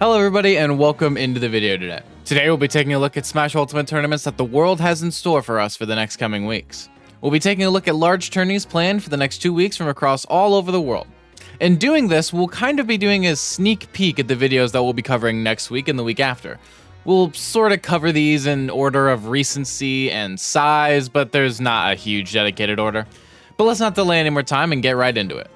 Hello everybody and welcome into the video today. Today we'll be taking a look at Smash Ultimate tournaments that the world has in store for us for the next coming weeks. We'll be taking a look at large tourneys planned for the next 2 weeks from across all over the world. In doing this, we'll kind of be doing a sneak peek at the videos that we'll be covering next week and the week after. We'll sort of cover these in order of recency and size, but there's not a huge dedicated order. But let's not delay any more time and get right into it.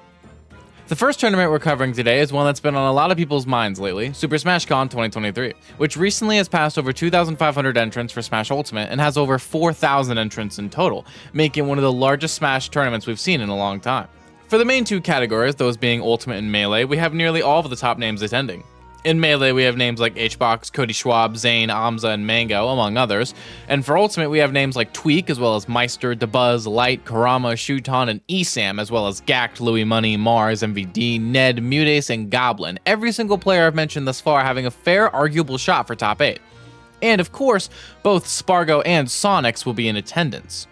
The first tournament we're covering today is one that's been on a lot of people's minds lately, Super Smash Con 2023, which recently has passed over 2,500 entrants for Smash Ultimate and has over 4,000 entrants in total, making it one of the largest Smash tournaments we've seen in a long time. For the main two categories, those being Ultimate and Melee, we have nearly all of the top names attending. In Melee, we have names like HBox, Cody Schwab, Zane, Amza, and Mango, among others. And for Ultimate, we have names like Tweak, as well as Meister, Dabuz, Light, Karama, Shuton, and Esam, as well as Gact, Louis Money, Mars, MVD, Ned, Mutace, and Goblin. Every single player I've mentioned thus far having a fair, arguable shot for top 8. And of course, both Spargo and Sonics will be in attendance.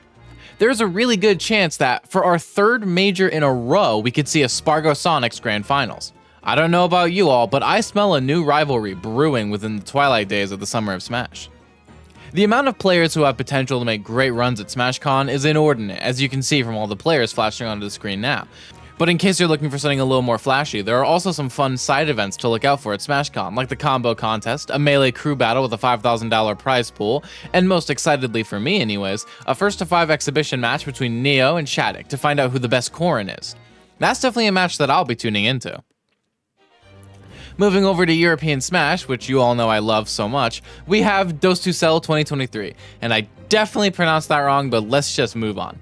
There's a really good chance that, for our third major in a row, we could see a Spargo Sonics Grand Finals. I don't know about you all, but I smell a new rivalry brewing within the twilight days of the summer of Smash. The amount of players who have potential to make great runs at SmashCon is inordinate, as you can see from all the players flashing onto the screen now. But in case you're looking for something a little more flashy, there are also some fun side events to look out for at SmashCon, like the Combo Contest, a Melee crew battle with a $5,000 prize pool, and most excitedly for me anyways, a 1-to-5 exhibition match between Neo and Shattuck to find out who the best Corrin is. That's definitely a match that I'll be tuning into. Moving over to European Smash, which you all know I love so much, we have Dos to Cell 2023, and I definitely pronounced that wrong, but let's just move on.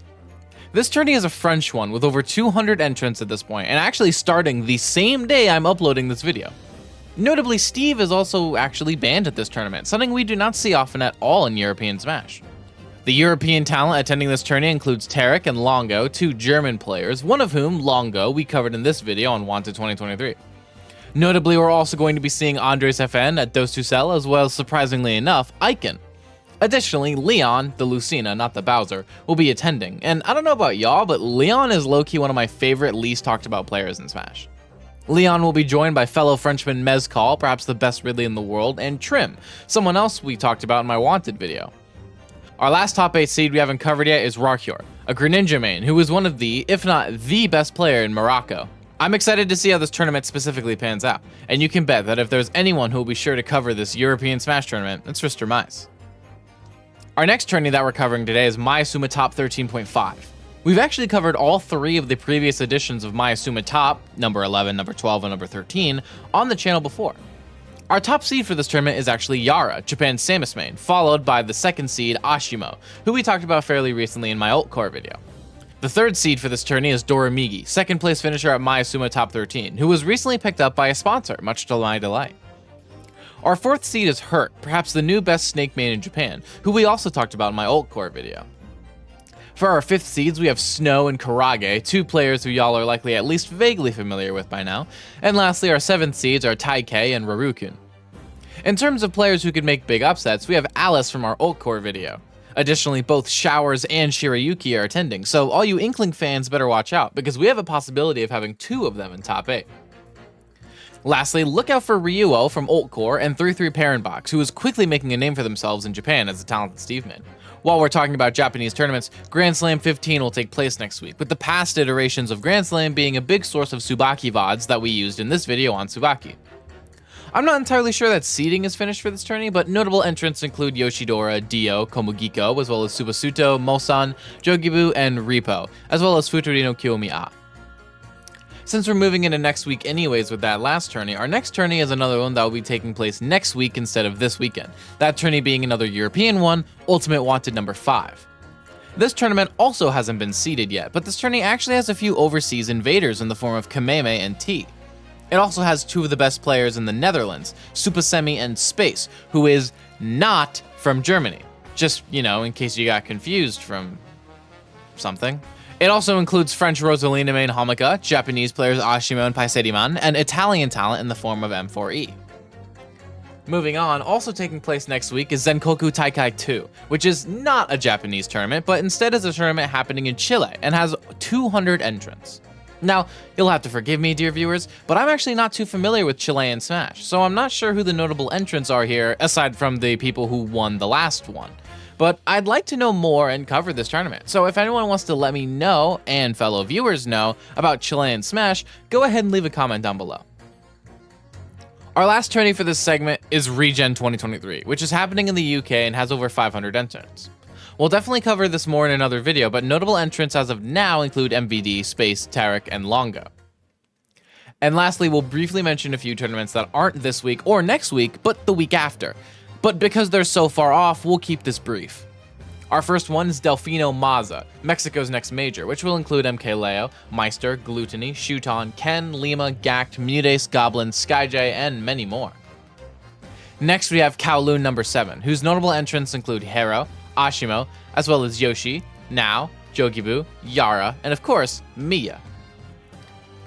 This tourney is a French one with over 200 entrants at this point, and actually starting the same day I'm uploading this video. Notably, Steve is also actually banned at this tournament, something we do not see often at all in European Smash. The European talent attending this tourney includes Tarek and Longo, two German players, one of whom, Longo, we covered in this video on Wanted 2023. Notably, we're also going to be seeing Andres FN at Dos to Cell, as well as, surprisingly enough, Icon. Additionally, Leon, the Lucina, not the Bowser, will be attending, and I don't know about y'all, but Leon is low-key one of my favorite least talked about players in Smash. Leon will be joined by fellow Frenchman Mezcal, perhaps the best Ridley in the world, and Trim, someone else we talked about in my Wanted video. Our last top 8 seed we haven't covered yet is Rarkyor, a Greninja main, who is one of the, if not the best player in Morocco. I'm excited to see how this tournament specifically pans out, and you can bet that if there's anyone who will be sure to cover this European Smash tournament, it's RisterMice. Our next tourney that we're covering today is Mayasuma Top 13.5. We've actually covered all 3 of the previous editions of Mayasuma Top, number 11, number 12, and number 13, on the channel before. Our top seed for this tournament is actually Yara, Japan's Samus main, followed by the second seed Ashimo, who we talked about fairly recently in my Ult Core video. The third seed for this tourney is Doramigi, second place finisher at Mayasuma Top 13, who was recently picked up by a sponsor, much to my delight. Our fourth seed is Hurt, perhaps the new best Snake main in Japan, who we also talked about in my Ult Core video. For our fifth seeds, we have Snow and Karage, two players who y'all are likely at least vaguely familiar with by now. And lastly, our seventh seeds are Taikei and Rarukun. In terms of players who could make big upsets, we have Alice from our Ult Core video. Additionally, both Showers and Shirayuki are attending, so all you Inkling fans better watch out, because we have a possibility of having 2 of them in top 8. Lastly, look out for Ryuo from Ult Core and 33 Parenbox, who is quickly making a name for themselves in Japan as a talented Steve mid. While we're talking about Japanese tournaments, Grand Slam 15 will take place next week, with the past iterations of Grand Slam being a big source of Tsubaki VODs that we used in this video on Tsubaki. I'm not entirely sure that seeding is finished for this tourney, but notable entrants include Yoshidora, Dio, Komugiko, as well as Subasuto, Mosan, Jogibu, and Repo, as well as Futuri no Kiyomi A. Since we're moving into next week anyways with that last tourney, our next tourney is another one that will be taking place next week instead of this weekend, that tourney being another European one, Ultimate Wanted number 5. This tournament also hasn't been seeded yet, but this tourney actually has a few overseas invaders in the form of Kameme and T. It also has 2 of the best players in the Netherlands, Supasemi and Space, who is not from Germany. Just, in case you got confused from something. It also includes French Rosalina main Hamika, Japanese players Ashimo and Paiseriman, and Italian talent in the form of M4E. Moving on, also taking place next week is Zenkoku Taikai 2, which is not a Japanese tournament, but instead is a tournament happening in Chile and has 200 entrants. Now, you'll have to forgive me, dear viewers, but I'm actually not too familiar with Chilean Smash, so I'm not sure who the notable entrants are here, aside from the people who won the last one. But I'd like to know more and cover this tournament, so if anyone wants to let me know, and fellow viewers know, about Chilean Smash, go ahead and leave a comment down below. Our last tourney for this segment is Regen 2023, which is happening in the UK and has over 500 entrants. We'll definitely cover this more in another video, but notable entrants as of now include MVD, Space, Tarek, and Longo. And lastly, we'll briefly mention a few tournaments that aren't this week or next week, but the week after. But because they're so far off, we'll keep this brief. Our first one is Delfino Maza, Mexico's next major, which will include MKLeo, Meister, Gluttony, Shuton, Ken, Lima, Gact, Mudace, Goblin, Skyjay, and many more. Next we have Kowloon number 7, whose notable entrants include Hero, Ashimo, as well as Yoshi, Now, Jogibu, Yara, and of course, Mia.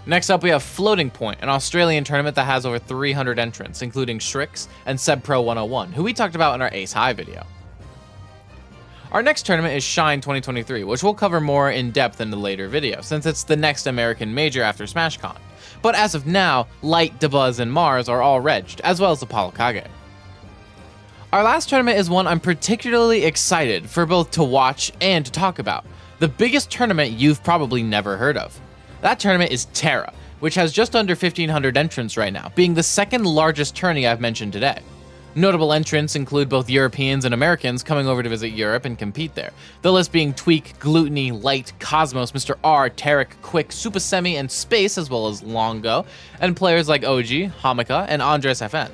Next up we have Floating Point, an Australian tournament that has over 300 entrants, including Shrix and Seb Pro 101, who we talked about in our Ace High video. Our next tournament is Shine 2023, which we'll cover more in depth in the later video, since it's the next American major after SmashCon. But as of now, Light, Dabuz, and Mars are all regged, as well as Apollo Kage. Our last tournament is one I'm particularly excited for both to watch and to talk about. The biggest tournament you've probably never heard of. That tournament is Terra, which has just under 1,500 entrants right now, being the second largest tourney I've mentioned today. Notable entrants include both Europeans and Americans coming over to visit Europe and compete there. The list being Tweak, Gluttony, Light, Cosmos, Mr. R, Tarek, Quick, Super Semi, and Space, as well as Longo, and players like OG, Hamika, and Andres FN.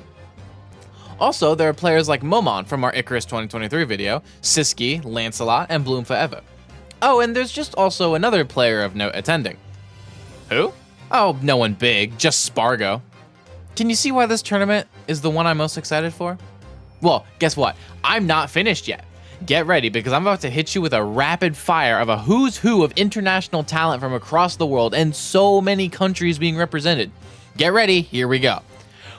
Also, there are players like Momon from our Icarus 2023 video, Siski, Lancelot, and Bloom Forever. Oh, and there's just also another player of note attending. Who? Oh, no one big, just Spargo. Can you see why this tournament is the one I'm most excited for? Well, guess what? I'm not finished yet. Get ready, because I'm about to hit you with a rapid fire of a who's who of international talent from across the world and so many countries being represented. Get ready, here we go.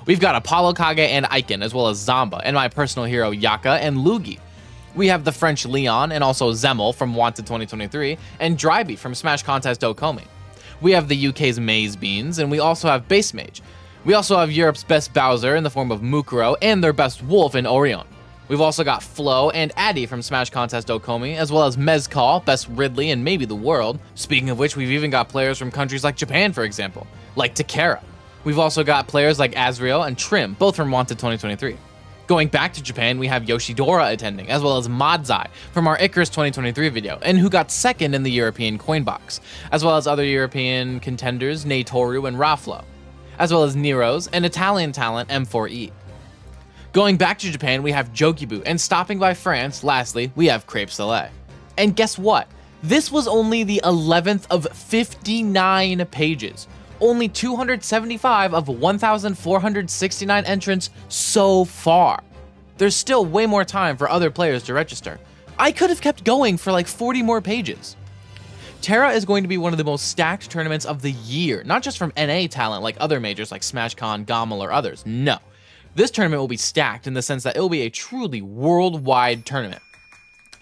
We've got Apollo Kage and Icon, as well as Zamba, and my personal hero Yaka and Lugi. We have the French Leon, and also Zemmel from Wanted 2023, and Dryby from Smash Contest Okomi. We have the UK's Maze Beans, and we also have Base Mage. We also have Europe's best Bowser in the form of Mukuro, and their best Wolf in Orion. We've also got Flo and Addy from Smash Contest Okomi, as well as Mezcal, best Ridley, and maybe the world. Speaking of which, we've even got players from countries like Japan, for example, like Takara. We've also got players like Azriel and Trim, both from Wanted 2023. Going back to Japan, we have Yoshidora attending, as well as Madzai from our Icarus 2023 video, and who got second in the European coin box, as well as other European contenders Neitoru and Raflo, as well as Nero's and Italian talent M4E. Going back to Japan, we have Jogibu, and stopping by France, lastly, we have Crepe Soleil. And guess what? This was only the 11th of 59 pages. Only 275 of 1,469 entrants so far. There's still way more time for other players to register. I could have kept going for like 40 more pages. Terra is going to be one of the most stacked tournaments of the year, not just from NA talent like other majors like SmashCon, GOML, or others. No. This tournament will be stacked in the sense that it will be a truly worldwide tournament.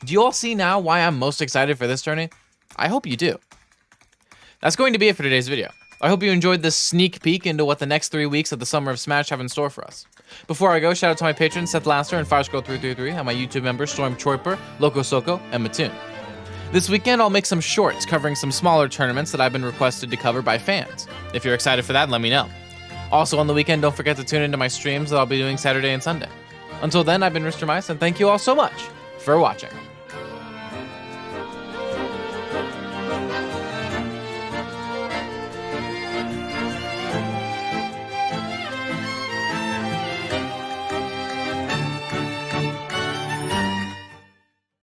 Do you all see now why I'm most excited for this tourney? I hope you do. That's going to be it for today's video. I hope you enjoyed this sneak peek into what the next 3 weeks of the Summer of Smash have in store for us. Before I go, shout out to my patrons Seth Laster and FireScroll333, and my YouTube members Storm Troiper, Loco Soko, and Mattoon. This weekend I'll make some shorts covering some smaller tournaments that I've been requested to cover by fans. If you're excited for that, let me know. Also on the weekend, don't forget to tune into my streams that I'll be doing Saturday and Sunday. Until then, I've been RisterMice, and thank you all so much for watching.